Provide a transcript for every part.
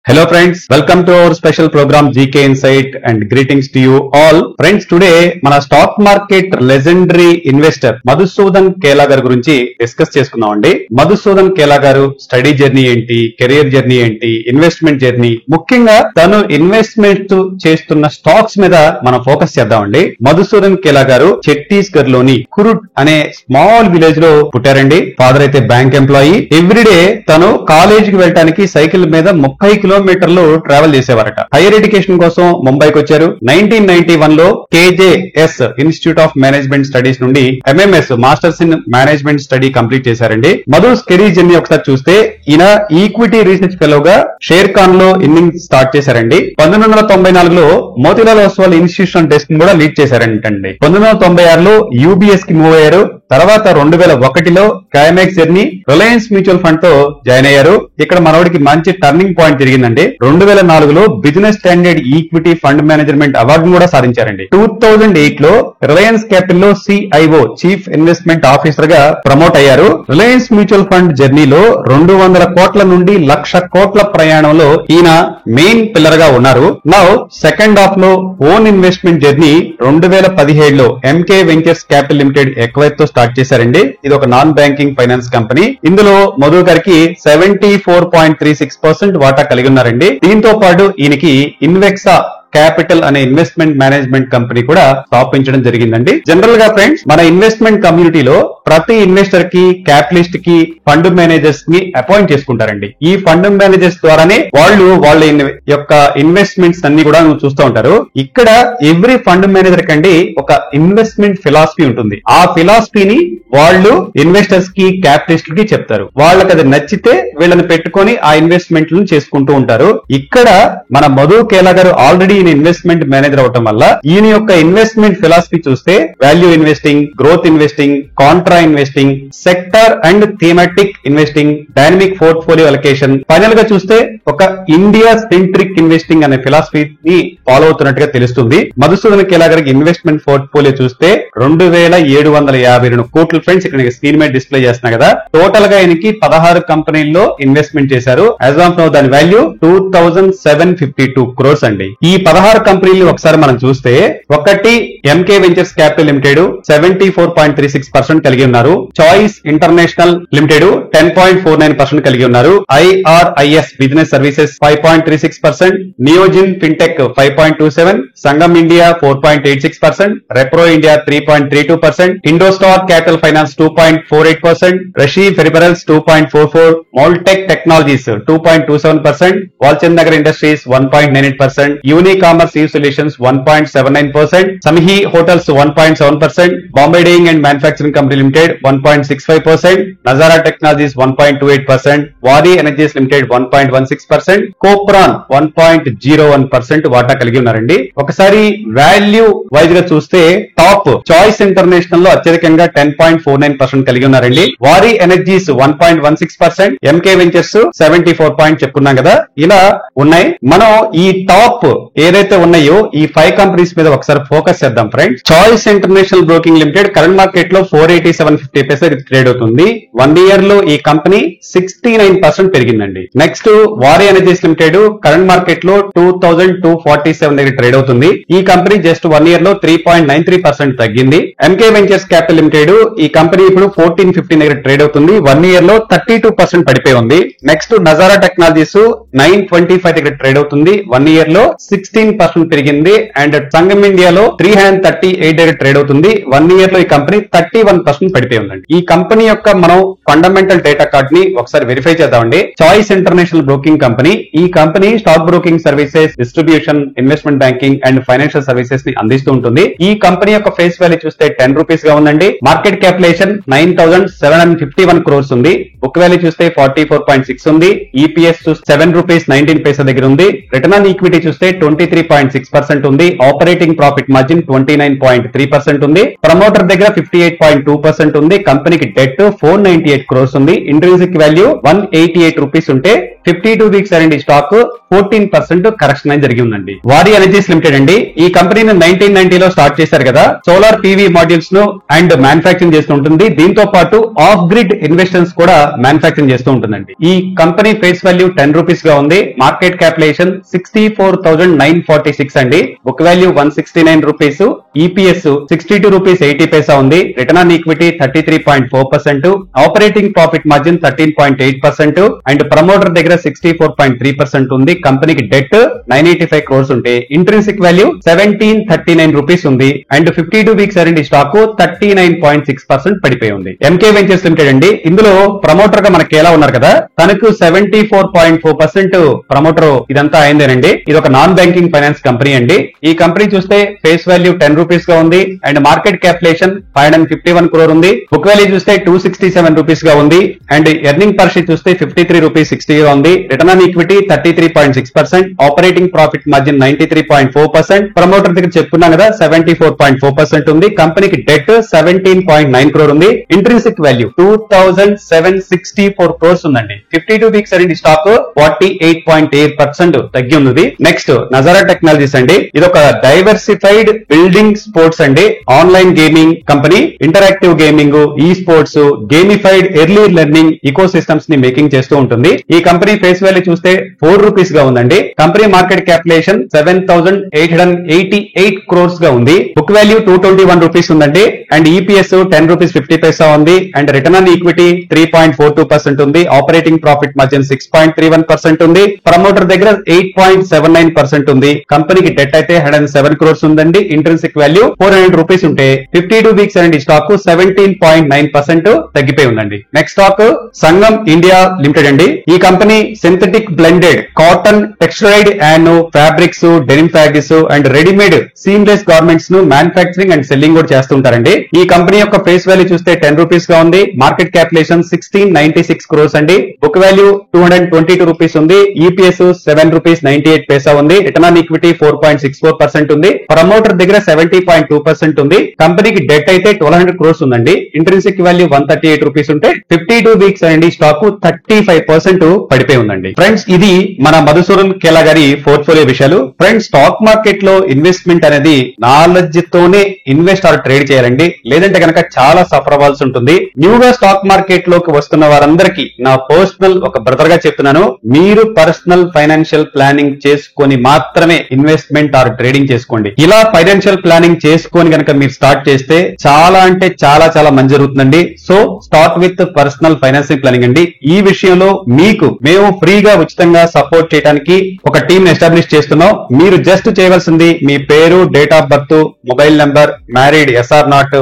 Hello friends, welcome to our special program GK Insight and greetings to you all. Friends, today మన stock market legendary investor Madhusudan Kela గారి గురించి discuss చేసుకుందామండి. మధుసూదన్ కేలా గారు study journey ఏంటి, career journey ఏంటి, investment journey, ముఖ్యంగా తను ఇన్వెస్ట్మెంట్ చేస్తున్న స్టాక్స్ మీద మనం ఫోకస్ చేద్దామండి. మధుసూదన్ కేలా గారు ఛత్తీస్గఢ్ లోని కురుట్ అనే స్మాల్ విలేజ్ లో పుట్టారండి. ఫాదర్ అయితే బ్యాంక్ ఎంప్లాయీ. ఎవ్రీడే తను కాలేజీకి వెళ్ళడానికి సైకిల్ మీద 30 కిలోమీటర్లు ట్రావెల్ చేసేవారట. హైయర్ ఎడ్యుకేషన్ కోసం ముంబైకి వచ్చారు. 1991 లో KJS institute of management studies నుండి MMS masters in management study complete చేశారండి. మధుస్ కెరీర్ జర్నీ ఒకసారి చూస్తే ఈయన ఈక్విటీ రీసెర్చ్ ఫెలోగా షేర్ ఖాన్ లో ఇన్నింగ్ స్టార్ట్ చేశారండి. 1994లో మోతీలాల్ ఓస్వాల్ ఇన్స్టిట్యూషన్ డెస్క్ కూడా లీడ్ చేశారంటండి. 1996లో యూబీఎస్ కి మూవ్ అయ్యారు. తర్వాత 2001లో climax journey Reliance mutual fund తో జాయిన్ అయ్యారు. ఇక్కడ మనోడికి మంచి టర్నింగ్ పాయింట్ తిరిగిందండి. 2004లో Business Standard equity fund management award కూడా సాధించారండి. 2008లో రిలయన్స్ క్యాపిటల్ లో సిఐఓ చీఫ్ ఇన్వెస్ట్మెంట్ ఆఫీసర్ గా ప్రమోట్ అయ్యారు. రిలయన్స్ మ్యూచువల్ ఫండ్ జర్నీలో 200 కోట్ల నుండి 1,00,000 కోట్ల ప్రయాణంలో ఈయన మెయిన్ పిల్లర్ గా ఉన్నారు. నౌ సెకండ్ హాఫ్ లో ఓన్ ఇన్వెస్ట్మెంట్ జర్నీ 2017లో ఎంకే వెంచర్స్ క్యాపిటల్ లిమిటెడ్ ఎక్వైర్ తో స్టార్ట్ చేశారండి. ఇది ఒక నాన్ బ్యాంకింగ్ ఫైనాన్స్ కంపెనీ. ఇందులో మధు గారికి 74.36% వాటా కలిగి ఉన్నారండి. దీంతో పాటు ఈయనకి ఇన్వెక్సా క్యాపిటల్ అనే ఇన్వెస్ట్మెంట్ మేనేజ్మెంట్ కంపెనీ కూడా స్థాపించడం జరిగిందండి. జనరల్ గా ఫ్రెండ్స్, మన ఇన్వెస్ట్మెంట్ కమ్యూనిటీలో ప్రతి ఇన్వెస్టర్ కి, క్యాపిటలిస్ట్ కి ఫండ్ మేనేజర్స్ ని అపాయింట్ చేసుకుంటారండి. ఈ ఫండ్ మేనేజర్స్ ద్వారానే వాళ్ళు వాళ్ళ యొక్క ఇన్వెస్ట్మెంట్స్ అన్ని కూడా చూస్తూ ఉంటారు. ఇక్కడ ఎవ్రీ ఫండ్ మేనేజర్ కండి ఒక ఇన్వెస్ట్మెంట్ ఫిలాసఫీ ఉంటుంది. ఆ ఫిలాసఫీని వాళ్ళు ఇన్వెస్టర్స్ కి, క్యాపిటలిస్ట్ కి చెప్తారు. వాళ్ళకి అది నచ్చితే వీళ్ళని పెట్టుకొని ఆ ఇన్వెస్ట్మెంట్లను చేసుకుంటూ ఉంటారు. ఇక్కడ మన మధు కేలా గారు ఆల్రెడీ ఇన్వెస్ట్మెంట్ మేనేజర్ అవటం వల్ల ఈయన యొక్క ఇన్వెస్ట్మెంట్ ఫిలాసఫీ చూస్తే value investing, growth investing, Contra investing, sector and thematic investing, dynamic portfolio allocation, final గా చూస్తే ఒక ఇండియా సెంట్రిక్ ఇన్వెస్టింగ్ అనే ఫిలాసఫీని ఫాలో అవుతున్నట్టుగా తెలుస్తుంది. మధుసూదన్ కేలా గారికి ఇన్వెస్ట్మెంట్ పోర్ట్ఫోలియో చూస్తే 2,752 కోట్లు ఫ్రెండ్స్. ఇక్కడ స్క్రీన్ మీద డిస్ప్లే చేస్తున్నా కదా. టోటల్ గా ఆయనకి 16 కంపెనీల్లో ఇన్వెస్ట్మెంట్ చేశారు. యాజ్ ఆఫ్ నౌ దాని వాల్యూ 2,752 crores అండి. ఈ 16 కంపెనీలు ఒకసారి మనం చూస్తే, ఒకటి ఎంకే వెంచర్స్ క్యాపిటల్ లిమిటెడ్ 74.36% కలిగి ఉన్నారు. చాయిస్ ఇంటర్నేషనల్ లిమిటెడ్ 10.49% కలిగి ఉన్నారు. ఐఆర్ఐఎస్ బిజినెస్ సర్వీసెస్ 5.36%, నియోజిన్ ఫిన్టెక్ 5.27%, సంగం ఇండియా 4.86%, రెప్రో ఇండియా 3.32%, ఇండోస్టార్ క్యాపిటల్ ఫైనాన్స్ 2.48%, రషీ ఫెరిపరల్స్ 2.44%, మోల్టెక్ టెక్నాలజీస్ 2.27%, వాల్చంద్ నగర్ ఇండస్ట్రీస్ 1.98%, యూనికామర్స్ ఈ సొల్యూషన్స్ 1.79%, సమహి హోటల్స్ 1.7%, బాంబే డైయింగ్ అండ్ మ్యానుఫ్యాక్చరింగ్ కంపెనీ లిమిటెడ్ 1.65%, నజారా టెక్నాలజీస్ 1.28%, వారీ ఎనర్జీస్ లిమిటెడ్ 1.16%, కోప్రాన్ 1.01% వాటా కలిగి ఉన్నారండి. ఒకసారి వాల్యూ వైజ్ గా చూస్తే టాప్ చాయిస్ ఇంటర్నేషనల్ లో అత్యధికంగా 10.49% కలిగి ఉన్నారండి. వారీ ఎనర్జీస్ 1.16%, ఎంకే వెంచర్స్ 74 చెప్పుకున్నాం కదా. ఇలా ఉన్నాయి. మనం ఈ టాప్ ఏదైతే ఉన్నాయో ఈ 5 కంపెనీస్ మీద ఒకసారి ఫోకస్ చేద్దాం friends. Choice international broking limited current market లో 487.50 ట్రేడ్ అవుతుంది. 1 ఇయర్ లో ఈ కంపెనీ 69% పెరిగిందండి. నెక్స్ట్ వారీ ఎనర్జీస్ లిమిటెడ్ కరెంట్ మార్కెట్ లో 2,247 దగ్గర ట్రేడ్ అవుతుంది. ఈ కంపెనీ జస్ట్ 1 ఇయర్ లో 3.93% తగ్గింది. ఎంకే వెంచర్స్ క్యాపిటల్ లిమిటెడ్ ఈ కంపెనీ ఇప్పుడు 1450 దగ్గర ట్రేడ్ అవుతుంది. 1 ఇయర్ లో 32% పడిపోయి ఉంది. నెక్స్ట్ నజారా టెక్నాలజీస్ 925 దగ్గర ట్రేడ్ అవుతుంది. 1 ఇయర్ లో 16% పెరిగింది. అండ్ సంగం ఇండియాలో 338 దగ్గర ట్రేడ్ అవుతుంది. 1 ఇయర్ లో ఈ కంపెనీ 31% పడిపోయి ఉందండి. ఈ కంపెనీ యొక్క మనం ఫండమెంటల్ డేటా కార్డ్ ని ఒకసారి వెరిఫై చేద్దామండి. చాయిస్ ఇంటర్నేషనల్ బ్రోకింగ్ కంపెనీ, ఈ company stock broking services, distribution, investment banking and financial services ని అందిస్తూ ఉంటుంది. ఈ కంపెనీ యొక్క ఫేస్ వాల్యూ చూస్తే 10 రూపీస్ గా ఉందండి. మార్కెట్ క్యాపిటలైజేషన్ 9,751 crores ఉంది. బుక్ వాల్యూ చూస్తే 44.6 ఉంది. ఈపీఎస్ చూస్తే 7 రూపీస్ 19 పైసా దగ్గర ఉంది. రిటర్న్ ఆన్ ఈక్విటీ చూస్తే 23.6% ఉంది. ఆపరేటింగ్ ప్రాఫిట్ మార్జిన్ 29.3% ఉంది. ప్రమోటర్ దగ్గర 58.2% ఉంది. కంపెనీకి డెట్ 498 crores ఉంది. ఇంట్రిన్సిక్ వాల్యూ 188 రూపీస్ ఉంటే 52 వీక్స్ అనే స్టాక్ 14% కరెక్షన్ అనేది జరిగి ఉందండి. వారి ఎనర్జీస్ లిమిటెడ్ అండి. ఈ కంపెనీని 1990లో స్టార్ట్ చేశారు కదా. సోలార్ పీవీ మాడ్యూల్స్ ను అండ్ మ్యానుఫాక్చరింగ్ చేస్తూ ఉంటుంది. దీంతో పాటు ఆఫ్ గ్రిడ్ ఇన్వెస్టర్స్ కూడా మ్యానుఫాక్చరింగ్ చేస్తూ ఉంటుందండి. ఈ కంపెనీ ఫేస్ వాల్యూ 10 రూపీస్ గా ఉంది. మార్కెట్ క్యాపిటలైజేషన్ 64,946 అండి. Book value 169 rupees. EPS 62 rupees 80 పైసా ఉంది. Return on equity 33.4%. Operating profit margin 13.8% and promoter దగ్గర 64.3% ఉంది. కంపెనీకి డెట్ 985 crores ఉంటే ఇంట్రిన్సిక్ వాల్యూ 1739 రూపీస్ ఉంది. అండ్ 52 వీక్స్ అనే స్టాక్ 39.6% పడిపోయి ఉంది. ఎంకే వెంచర్స్ లిమిటెడ్ అండి. ఇందులో ప్రమోటర్ గా మనకి ఎలా ఉన్నారు కదా, తనకు 74.4% ప్రమోటర్ ఇదంతా అయిందేనండి. ఇది ఒక నాన్ బ్యాంకింగ్ ఫైనాన్స్ కంపెనీ అండి. ఈ కంపెనీ చూస్తే ఫేస్ వాల్యూ 10 రూపీస్ గా ఉంది అండ్ మార్కెట్ క్యాపిటలైజేషన్ 551 crore ఉంది. బుక్ వాల్యూ చూస్తే 267 రూపీస్ గా ఉంది అండ్ ఎర్నింగ్ పర్ షేర్ చూస్తే 53 రూపీస్ 60 గా ఉంది. Return on equity 33.6%. Operating profit margin 93.4%. Promoter దగ్గర చెప్పుకున్నాం కదా 74.4% ఉంది. కంపెనీకి డెట్ 17.9 crore ఉంది. ఇంట్రిన్సిక్ వాల్యూ 2,764 crores ఉందండి. 52 వీక్స్ అనే స్టాక్ 48.8% తగ్గి ఉంది. నెక్స్ట్ నజారా టెక్నాలజీస్ అండి. ఇది ఒక డైవర్సిఫైడ్ బిల్డింగ్ స్పోర్ట్స్ అండి. Online gaming company, interactive gaming, esports, gamified early learning ecosystems ని మేకింగ్ చేస్తూ ఉంటుంది. ఈ కంపెనీ ఫేస్ వాల్యూ చూస్తే 4 రూపీస్ గా ఉందండి. కంపెనీ మార్కెట్ క్యాపిటలైజేషన్ 7,888 crores గా ఉంది. బుక్ వాల్యూ 221 రూపీస్ ఉందండి అండ్ ఈపీఎస్ 10 రూపీస్ 50 పైసా ఉంది అండ్ రిటర్న్ ఆన్ ఈక్విటీ 3.42% ఉంది. ఆపరేటింగ్ ప్రాఫిట్ మార్జిన్ 6.31% ఉంది. ప్రమోటర్ దగ్గర 8.79% ఉంది. కంపెనీకి డెట్ అయితే 107 crores ఉందండి. ఇంట్రిన్సిక్ వాల్యూ 400 రూపీస్ ఉంటే 52 వీక్స్ అనే స్టాక్ 17.9% తగ్గిపోయి ఉందండి. నెక్స్ట్ స్టాక్ సంగం ఇండియా లిమిటెడ్ అండి. ఈ company synthetic blended cotton, textile and fabrics, denim fabrics and readymade seamless garments ను మ్యానుఫాక్చరింగ్ అండ్ సెల్లింగ్ కూడా చేస్తుంటారండి. ఈ కంపెనీ యొక్క ఫేస్ వాల్యూ చూస్తే 10 రూపీస్ గా ఉంది. మార్కెట్ క్యాపిటలైజేషన్ 1696 crores అండి. బుక్ వాల్యూ 222 రూపీస్ ఉంది. ఈపీఎస్ 7 రూపీస్ 98 పైసా ఉంది. రిటర్న్ ఆన్ ఈక్విటీ 4.64% ఉంది. ప్రమోటర్ దగ్గర 70.2% ఉంది. కంపెనీకి డెట్ అయితే 1200 crores ఉందండి. ఇంట్రిన్సిక్ వాల్యూ 138 రూపీస్ ఉంటే 52 వీక్స్ అండి స్టాక్ 35% పడిపోయి ఉందండి. ఫ్రెండ్స్, ఇది మన మధుసూదన్ కేలా గారి పోర్ట్ఫోలియో విషయాలు. ఫ్రెండ్స్, స్టాక్ మార్కెట్ లో ఇన్వెస్ట్మెంట్ అనేది నాలెడ్జ్ తోనే ఇన్వెస్ట్ ఆర్ ట్రేడ్ చేయాలండి. లేదంటే కనుక చాలా సఫర్ అవ్వాల్సి ఉంటుంది. న్యూగా స్టాక్ మార్కెట్ లోకి వస్తున్న వారందరికీ నా పర్సనల్ ఒక బ్రదర్ గా చెప్తున్నాను, మీరు పర్సనల్ ఫైనాన్షియల్ ప్లానింగ్ చేసుకొని మాత్రమే ఇన్వెస్ట్మెంట్ ఆర్ ట్రేడింగ్ చేసుకోండి. ఇలా ఫైనాన్షియల్ ప్లానింగ్ చేసుకొని కనుక మీరు స్టార్ట్ చేస్తే చాలా అంటే చాలా చాలా మంచి జరుగుతుందండి. So start with personal financial planning అండి. ఈ విషయంలో మీకు మేము ఫ్రీగా ఉచితంగా సపోర్ట్ చేయడానికి ఒక టీమ్ ఎస్టాబ్లిష్ చేస్తున్నాం. మీరు జస్ట్ చేయవలసింది మీ పేరు, date of birth, mobile number, married, or not,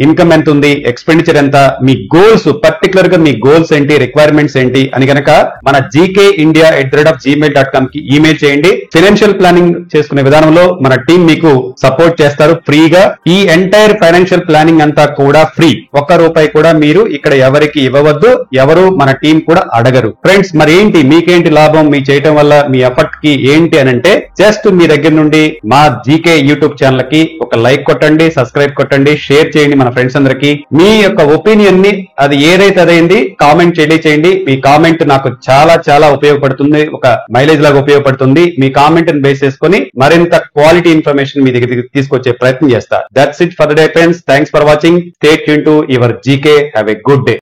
income ఎంత ఉంది, ఎక్స్పెండిచర్ ఎంత, మీ గోల్స్, పర్టికులర్ గా మీ గోల్స్ ఏంటి, రిక్వైర్మెంట్స్ ఏంటి అని కనుక మన gkindia@gmail.com కి ఈమెయిల్ చేయండి. ఫైనాన్షియల్ ప్లానింగ్ చేసుకునే విధానంలో మన టీం మీకు సపోర్ట్ చేస్తారు ఫ్రీగా. ఈ ఎంటైర్ ఫైనాన్షియల్ ప్లానింగ్ అంతా కూడా ఫ్రీ. ₹1 కూడా మీరు ఇక్కడ ఎవరికి ఇవ్వవద్దు. ఎవరు మన టీం కూడా అడగరు. ఫ్రెండ్స్, మరి ఏంటి మీకేంటి లాభం మీ చేయటం వల్ల, మీ ఎఫర్ట్ కి ఏంటి అని అంటే జస్ట్ మీ దగ్గర నుండి మా జీకే యూట్యూబ్ ఛానల్ కి ఒక లైక్ కొట్టండి, సబ్స్క్రైబ్ కొట్టండి, షేర్ చేయండి మన ఫ్రెండ్స్ అందరికి. మీ యొక్క ఒపీనియన్ ని అది ఏదైతే అదైంది కామెంట్ చేయండి. మీ కామెంట్ నాకు చాలా చాలా ఉపయోగపడుతుంది, ఒక మైలేజ్ లాగా ఉపయోగపడుతుంది. మీ కామెంట్ ని బేస్ చేసుకుని మరింత క్వాలిటీ ఇన్ఫర్మేషన్ మీ దగ్గర తీసుకొచ్చే ప్రయత్నం చేస్తా. That's it for the day friends. Thanks for watching. Stay tune to your GK. Have a good day.